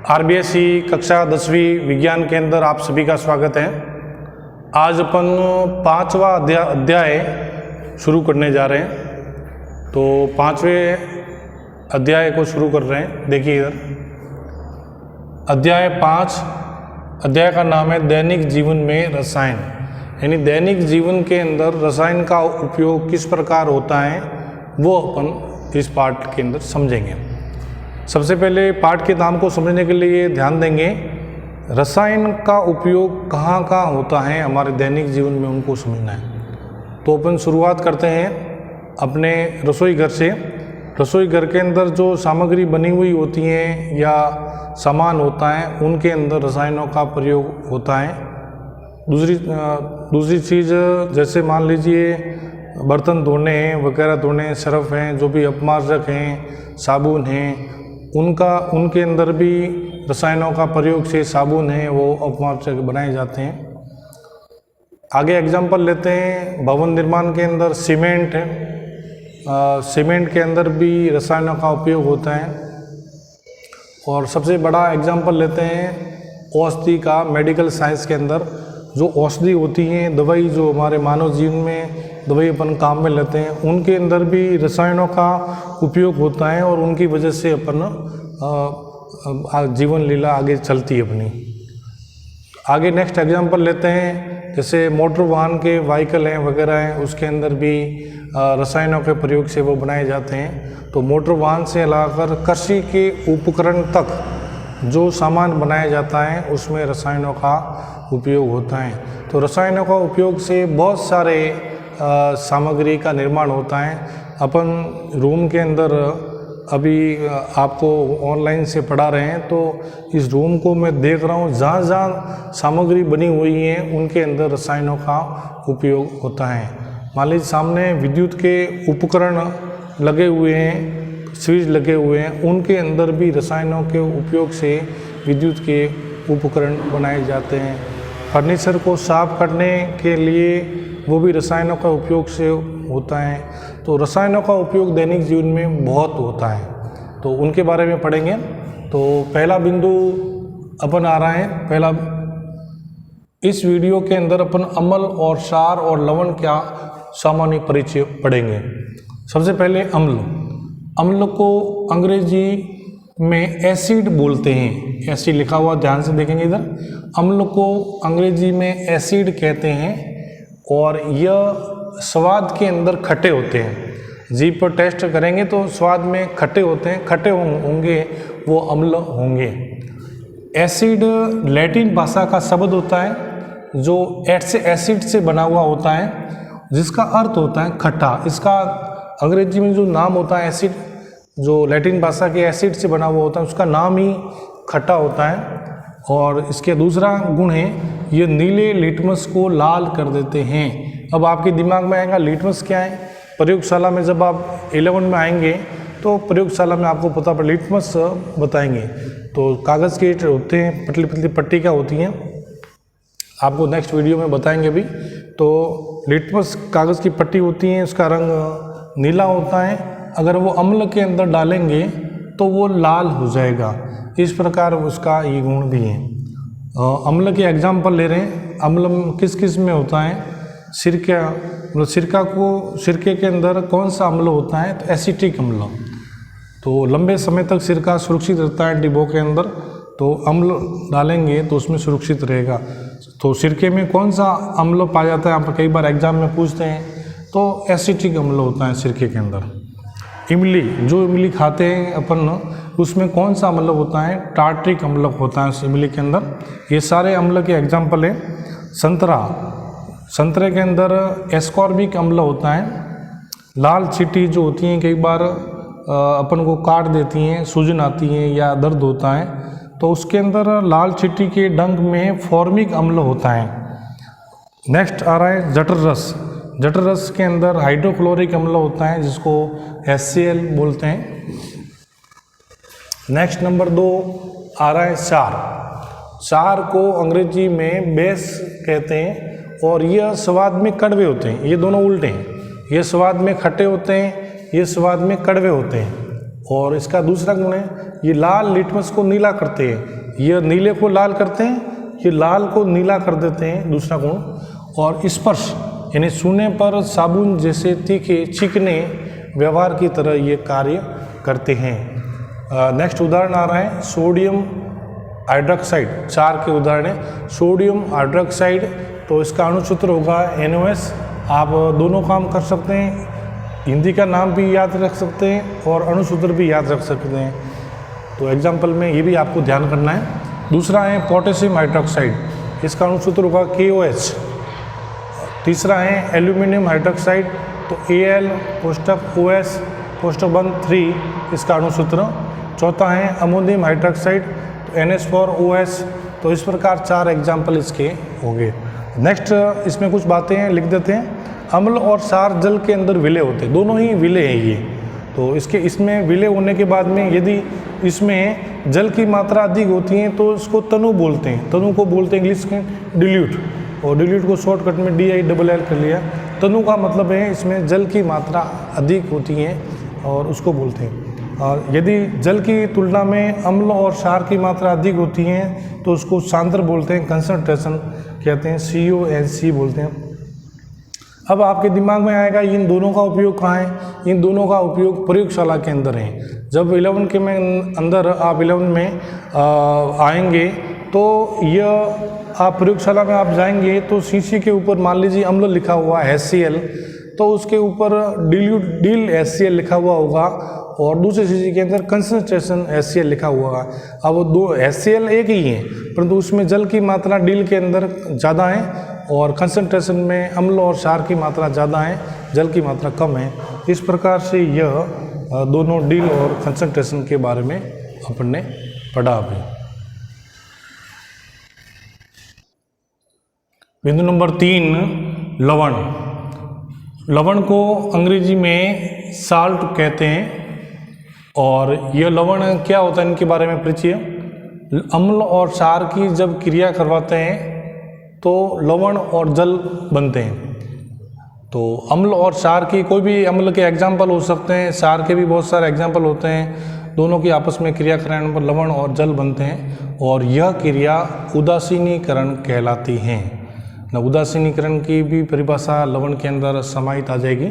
RBSE कक्षा 10वीं विज्ञान के अंदर आप सभी का स्वागत है। आज अपन 5वां अध्याय शुरू करने जा रहे हैं। तो 5वें अध्याय को शुरू कर रहे हैं। देखिए इधर अध्याय 5, अध्याय का नाम है दैनिक जीवन में रसायन। यानी दैनिक जीवन के अंदर रसायन का उपयोग किस प्रकार होता है वो अपन इस पाठ के अंदर समझेंगे। सबसे पहले पाठ के नाम को समझने के लिए ध्यान देंगे रसायन का उपयोग कहाँ कहाँ होता है हमारे दैनिक जीवन में, उनको समझना है। तो अपन शुरुआत करते हैं अपने रसोई घर से। रसोई घर के अंदर जो सामग्री बनी हुई होती हैं या सामान होता है उनके अंदर रसायनों का प्रयोग होता है। दूसरी चीज़ जैसे मान लीजिए बर्तन धोने हैं वगैरह धोने, सर्फ हैं, जो भी अपमार्जक हैं, साबुन हैं, उनके अंदर भी रसायनों का प्रयोग से साबुन है वो अपमार्जक बनाए जाते हैं। आगे एग्जांपल लेते हैं भवन निर्माण के अंदर सीमेंट है। सीमेंट के अंदर भी रसायनों का उपयोग होता है। और सबसे बड़ा एग्जांपल लेते हैं औषधि का। मेडिकल साइंस के अंदर जो औषधि होती हैं, दवाई जो हमारे मानव जीवन में दवाई अपन काम में लेते हैं, उनके अंदर भी रसायनों का उपयोग होता है और उनकी वजह से अपन जीवन लीला आगे चलती है अपनी। आगे नेक्स्ट एग्जांपल लेते हैं जैसे मोटर वाहन के व्हीकल हैं वगैरह हैं, उसके अंदर भी रसायनों के प्रयोग से वो बनाए जाते हैं। तो मोटर वाहन से लाकर कृषि के उपकरण तक जो सामान बनाया जाता है उसमें रसायनों का उपयोग होता है। तो रसायनों का उपयोग से बहुत सारे सामग्री का निर्माण होता है। अपन रूम के अंदर अभी आपको ऑनलाइन से पढ़ा रहे हैं, तो इस रूम को मैं देख रहा हूँ जहाँ जहाँ सामग्री बनी हुई है उनके अंदर रसायनों का उपयोग होता है। मान लीजिए सामने विद्युत के उपकरण लगे हुए हैं, स्विच लगे हुए हैं, उनके अंदर भी रसायनों के उपयोग से विद्युत के उपकरण बनाए जाते हैं। फर्नीचर को साफ करने के लिए वो भी रसायनों का उपयोग से होता है। तो रसायनों का उपयोग दैनिक जीवन में बहुत होता है, तो उनके बारे में पढ़ेंगे। तो पहला बिंदु अपन आ रहा है, पहला इस वीडियो के अंदर अपन अम्ल और क्षार और लवण का सामान्य परिचय पढ़ेंगे। सबसे पहले अम्ल। अम्ल को अंग्रेजी में एसिड बोलते हैं। एसिड लिखा हुआ ध्यान से देखेंगे इधर। अम्ल को अंग्रेजी में एसिड कहते हैं और यह स्वाद के अंदर खट्टे होते हैं। जीभ पर टेस्ट करेंगे तो स्वाद में खट्टे होते हैं, खट्टे होंगे वो अम्ल होंगे। एसिड लैटिन भाषा का शब्द होता है जो एसिड से बना हुआ होता है, जिसका अर्थ होता है खट्टा। इसका अंग्रेजी में जो नाम होता है एसिड, जो लैटिन भाषा के एसिड से बना हुआ होता है, उसका नाम ही खट्टा होता है। और इसके दूसरा गुण है ये नीले लिटमस को लाल कर देते हैं। अब आपके दिमाग में आएगा लिटमस क्या है। प्रयोगशाला में जब आप 11 में आएंगे तो प्रयोगशाला में आपको पता पड़े लिटमस बताएंगे। तो कागज़ के होते हैं, पतली पतली पट्टी का होती हैं, आपको नेक्स्ट वीडियो में बताएंगे भी। तो लिटमस कागज़ की पट्टी होती है, उसका रंग नीला होता है। अगर वो अम्ल के अंदर डालेंगे तो वो लाल हो जाएगा। इस प्रकार उसका ये गुण भी है। अम्ल के एग्जाम्पल ले रहे हैं। अम्ल किस किस में होता है? सिरका, मतलब सिरके के अंदर कौन सा अम्ल होता है? तो एसिटिक अम्ल। तो लंबे समय तक सिरका सुरक्षित रहता है डिब्बों के अंदर, तो अम्ल डालेंगे तो उसमें सुरक्षित रहेगा। तो सिरके में कौन सा अम्ल पाया जाता है? आप कई बार एग्जाम में पूछते हैं, तो एसिटिक अम्ल होता है सिरके के अंदर। इमली, जो इमली खाते हैं अपन, उसमें कौन सा अम्ल होता है? टार्ट्रिक अम्ल होता है उस इमली के अंदर। ये सारे अम्ल के एग्जाम्पल हैं। संतरे के अंदर एस्कॉर्बिक अम्ल होता है। लाल चींटी जो होती हैं कई बार अपन को काट देती हैं, सूजन आती है या दर्द होता है, तो उसके अंदर लाल चींटी के डंक में फॉर्मिक अम्ल होता है। नेक्स्ट आ रहा है जठर रस। जठर रस के अंदर हाइड्रोक्लोरिक अम्ल होता है जिसको HCl बोलते हैं। नेक्स्ट नंबर 2 आ रहा है क्षार। क्षार को अंग्रेजी में बेस कहते हैं और यह स्वाद में कड़वे होते हैं। ये दोनों उल्टे हैं, ये स्वाद में खट्टे होते हैं, ये स्वाद में कड़वे होते हैं। और इसका दूसरा गुण है ये लाल लिटमस को नीला करते हैं, ये नीले को लाल करते हैं, ये लाल को नीला कर देते हैं, दूसरा गुण। और स्पर्श यानी छूने पर साबुन जैसे तीखे चिकने व्यवहार की तरह ये कार्य करते हैं। नेक्स्ट उदाहरण आ रहा है सोडियम हाइड्रोक्साइड, 4 के उदाहरण है। सोडियम हाइड्रोक्साइड तो इसका अणुसूत्र होगा NOS। आप दोनों काम कर सकते हैं, हिंदी का नाम भी याद रख सकते हैं और अणुसूत्र भी याद रख सकते हैं। तो एग्जाम्पल में ये भी आपको ध्यान करना है। दूसरा है पोटेशियम हाइड्रोक्साइड, इसका अणुसूत्र होगा KOH। तीसरा है एल्यूमिनियम हाइड्रोक्साइड तो Al कोष्टक OS कोष्टक बंद 3 इसका अणुसूत्र। चौथा है अमोनियम हाइड्रोक्साइड तो NH4OS। तो इस प्रकार 4 एग्जाम्पल इसके होंगे। नेक्स्ट इसमें कुछ बातें हैं, लिख देते हैं। अम्ल और क्षार जल के अंदर विलय होते हैं, दोनों ही विलय हैं ये। तो इसमें विलय होने के बाद में यदि इसमें जल की मात्रा अधिक होती है तो इसको तनु बोलते हैं, तनु को बोलते हैं इंग्लिश में डिल्यूट, और डिल्यूट को शॉर्टकट में DILL कर लिया। तनु का मतलब है इसमें जल की मात्रा अधिक होती है और उसको बोलते हैं। और यदि जल की तुलना में अम्ल और क्षार की मात्रा अधिक होती है तो उसको सांद्र बोलते हैं, कंसंट्रेशन कहते हैं, CONC बोलते हैं। अब आपके दिमाग में आएगा इन दोनों का उपयोग कहाँ है? इन दोनों का उपयोग प्रयोगशाला के अंदर है। जब 11 के में अंदर आप 11 में आएंगे तो यह आप प्रयोगशाला में आप जाएंगे तो शीशी के ऊपर मान लीजिए अम्ल लिखा हुआ है HCl, तो उसके ऊपर डिल HCl लिखा हुआ होगा और दूसरे शीशी के अंदर कंसंट्रेशन HCl लिखा हुआ होगा। अब दो HCl एक ही है परंतु उसमें जल की मात्रा डिल के अंदर ज़्यादा है और कंसंट्रेशन में अम्ल और क्षार की मात्रा ज़्यादा है, जल की मात्रा कम है। इस प्रकार से यह दोनों डिल और कंसंट्रेशन के बारे में अपन ने पढ़ा अभी। बिंदु नंबर 3 लवण। लवण को अंग्रेजी में साल्ट कहते हैं और यह लवण क्या होता है इनके बारे में परिचय। अम्ल और क्षार की जब क्रिया करवाते हैं तो लवण और जल बनते हैं। तो अम्ल और क्षार की कोई भी अम्ल के एग्जाम्पल हो सकते हैं, क्षार के भी बहुत सारे एग्जाम्पल होते हैं। दोनों की आपस में क्रिया कराने पर लवण और जल बनते हैं और यह क्रिया उदासीनीकरण कहलाती है। न उदासीनीकरण की भी परिभाषा लवण के अंदर समाहित आ जाएगी।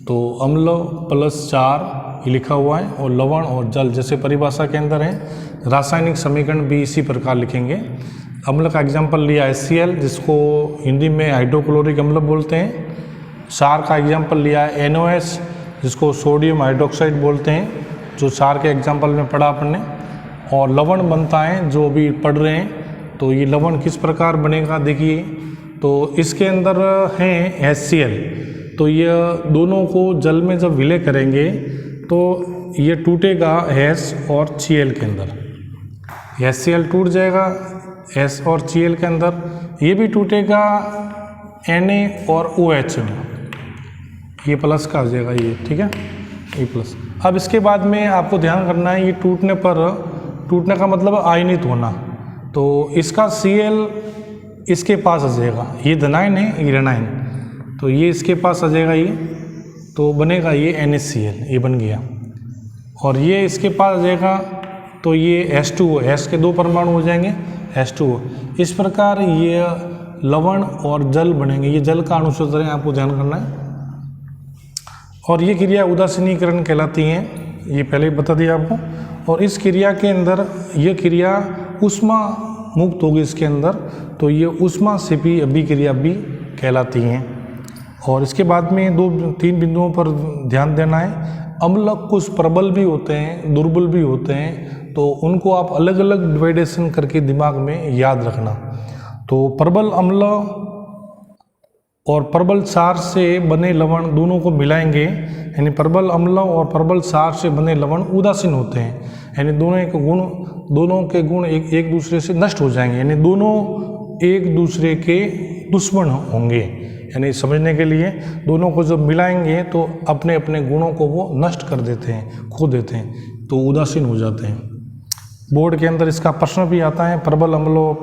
तो अम्ल प्लस क्षार लिखा हुआ है और लवण और जल जैसे परिभाषा के अंदर है। रासायनिक समीकरण भी इसी प्रकार लिखेंगे। अम्ल का एग्जाम्पल लिया HCl जिसको हिंदी में हाइड्रोक्लोरिक अम्ल बोलते हैं। क्षार का एग्जाम्पल लिया NOS जिसको सोडियम हाइड्रोक्साइड बोलते हैं, जो क्षार के एग्जाम्पल में पढ़ा अपन ने। और लवण बनता है जो अभी पढ़ रहे हैं। तो ये लवण किस प्रकार बनेगा देखिए। तो इसके अंदर हैं HCl, तो ये दोनों को जल में जब विलय करेंगे तो ये टूटेगा H और Cl के अंदर। HCl टूट जाएगा S और Cl के अंदर, ये भी टूटेगा Na और OH में, ये प्लस का हो जाएगा ये, ठीक है, ये प्लस। अब इसके बाद में आपको ध्यान करना है ये टूटने पर, टूटने का मतलब आयनित होना। तो इसका Cl इसके पास आ जाएगा, ये धनायन है, ये ऋणायन, तो ये इसके पास आ जाएगा ये, तो बनेगा ये NaCl, ये बन गया। और ये इसके पास आ जाएगा तो ये H2O, H के 2 परमाणु हो जाएंगे H2O। इस प्रकार ये लवण और जल बनेंगे। ये जल का अणुसूत्र है, आपको ध्यान करना है। और ये क्रिया उदासीनीकरण कहलाती है, ये पहले ही बता दिया आपको। और इस क्रिया के अंदर ये क्रिया ऊष्मा मुक्त होगी इसके अंदर, तो ये ऊष्मा से भी अभिक्रिया भी कहलाती हैं। और इसके बाद में 2-3 बिंदुओं पर ध्यान देना है। अम्ल कुछ प्रबल भी होते हैं, दुर्बल भी होते हैं, तो उनको आप अलग अलग डिवाइडेशन करके दिमाग में याद रखना। तो प्रबल अम्ल और प्रबल क्षार से बने लवण दोनों को मिलाएंगे, यानी प्रबल अम्ल और प्रबल क्षार से बने लवण उदासीन होते हैं, यानी दोनों के गुण एक दूसरे से नष्ट हो जाएंगे, यानी दोनों एक दूसरे के दुश्मन होंगे। यानी समझने के लिए दोनों को जब मिलाएंगे तो अपने अपने गुणों को वो नष्ट कर देते हैं, खो देते हैं, तो उदासीन हो जाते हैं। बोर्ड के अंदर इसका प्रश्न भी आता है, प्रबल अम्लों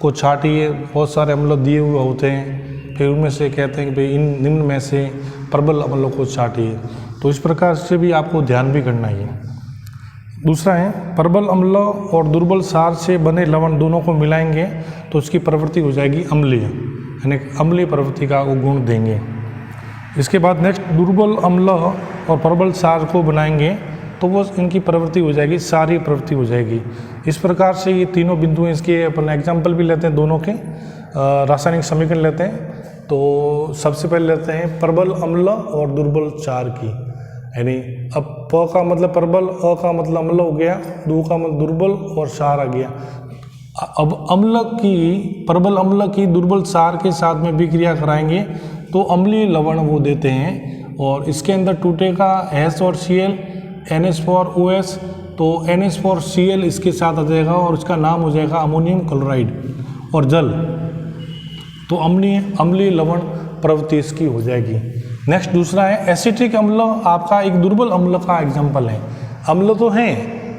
को छाटिए, बहुत सारे अम्ल दिए हुए होते हैं, फिर उनमें से कहते हैं कि भाई इन निम्न में से प्रबल अम्लों को छाटिए। तो इस प्रकार से भी आपको ध्यान भी करना है। दूसरा है प्रबल अम्ल और दुर्बल क्षार से बने लवण दोनों को मिलाएंगे तो उसकी प्रवृत्ति हो जाएगी अम्लीय, यानी अम्लीय प्रवृत्ति का वो गुण देंगे। इसके बाद नेक्स्ट दुर्बल अम्ल और प्रबल क्षार को बनाएंगे तो वो इनकी प्रवृत्ति हो जाएगी क्षारीय प्रवृत्ति हो जाएगी। इस प्रकार से ये तीनों बिंदु हैं, इसके अपन एग्जाम्पल भी लेते हैं, दोनों के रासायनिक समीकरण लेते हैं। तो सबसे पहले लेते हैं प्रबल अम्ल और दुर्बल क्षार की, यानी अब प का मतलब प्रबल, अ का मतलब अम्ल हो गया, दू का मतलब दुर्बल और क्षार आ गया। अब अम्ल की, प्रबल अम्ल की दुर्बल क्षार के साथ में विक्रिया कराएंगे तो अम्लीय लवण वो देते हैं और इसके अंदर टूटेगा H और Cl, NH4OH, तो NH4Cl इसके साथ आ जाएगा और इसका नाम हो जाएगा अमोनियम क्लोराइड और जल, तो अम्लीय लवण प्रवृत्ति इसकी हो जाएगी। नेक्स्ट दूसरा है एसिटिक अम्ल, आपका एक दुर्बल अम्ल का एग्जाम्पल है। अम्ल तो है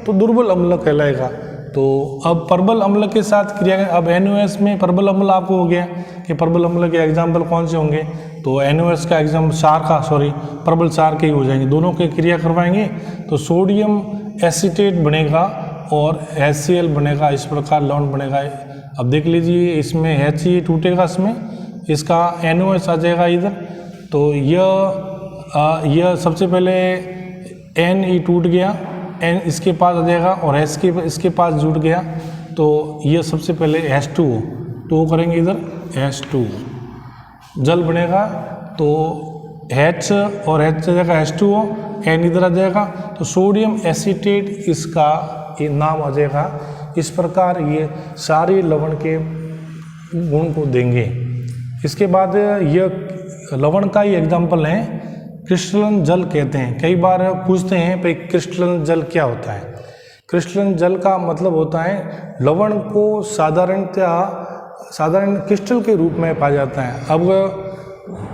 तो दुर्बल अम्ल कहलाएगा। तो अब प्रबल अम्ल के साथ क्रिया, अब NOS में प्रबल अम्ल आपको हो गया कि प्रबल अम्ल के एग्जाम्पल कौन से होंगे, तो NOS का एग्जाम्पल प्रबल क्षार के ही हो जाएंगे। दोनों के क्रिया करवाएंगे तो सोडियम एसीटेट बनेगा और HCl बनेगा, इस प्रकार लवण बनेगा। अब देख लीजिए इसमें He टूटेगा, इसमें इसका NOS आ जाएगा इधर, तो यह सबसे पहले Ne टूट गया, N इसके पास आ जाएगा और H के इसके पास जुड़ गया, तो यह सबसे पहले H2O, तो करेंगे इधर H2 जल बनेगा, तो H और H आ जाएगा H2O, N इधर आ जाएगा, तो सोडियम एसीटेट इसका ये नाम आ जाएगा। इस प्रकार ये सारे लवण के गुण को देंगे। इसके बाद यह लवण का ही एग्जाम्पल है क्रिस्टलन जल कहते हैं। कई बार पूछते हैं भाई क्रिस्टलन जल क्या होता है। क्रिस्टलन जल का मतलब होता है लवण को साधारण क्रिस्टल के रूप में पाया जाता है। अब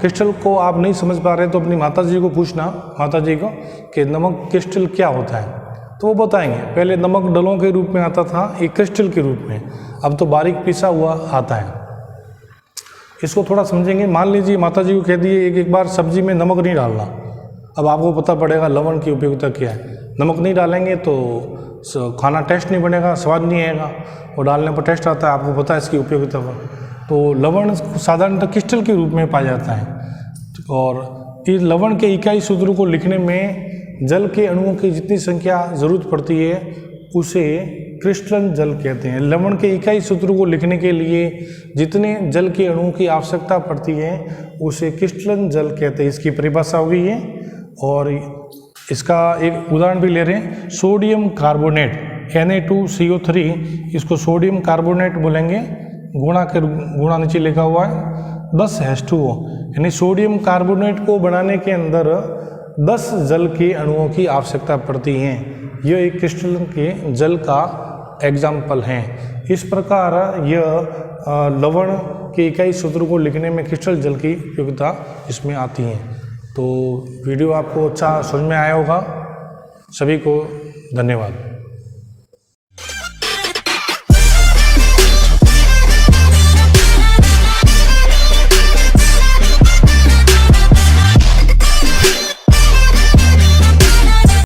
क्रिस्टल को आप नहीं समझ पा रहे तो अपनी माता जी को पूछना, माता जी को, कि नमक क्रिस्टल क्या होता है, तो वो बताएंगे। पहले नमक डलों के रूप में आता था, एक क्रिस्टल के रूप में, अब तो बारीक पिसा हुआ आता है। इसको थोड़ा समझेंगे। मान लीजिए माता जी को कह दिए एक बार सब्जी में नमक नहीं डालना, अब आपको पता पड़ेगा लवण की उपयोगिता क्या है। नमक नहीं डालेंगे तो खाना टेस्ट नहीं बनेगा, स्वाद नहीं आएगा, और डालने पर टेस्ट आता है, आपको पता है इसकी उपयोगिता पर। तो लवण साधारणतः क्रिस्टल के रूप में पाया जाता है और इस लवण के इकाई सूत्र को लिखने में जल के अणुओं की जितनी संख्या जरूरत पड़ती है उसे क्रिस्टलन जल कहते हैं। लवण के इकाई सूत्र को लिखने के लिए जितने जल के अणुओं की आवश्यकता पड़ती है उसे क्रिस्टलन जल कहते हैं। इसकी परिभाषा हो गई है और इसका एक उदाहरण भी ले रहे हैं। सोडियम कार्बोनेट Na2CO3, इसको सोडियम कार्बोनेट बोलेंगे, गुणा नीचे लिखा हुआ है 10 H2O, यानी सोडियम कार्बोनेट को बनाने के अंदर 10 जल के अणुओं की आवश्यकता पड़ती है। यह एक क्रिस्टलन के जल का एग्जाम्पल है। इस प्रकार यह लवण के इकाई सूत्र को लिखने में क्रिस्टल जल की उपयोगिता इसमें आती है। तो वीडियो आपको अच्छा समझ में आया होगा। सभी को धन्यवाद।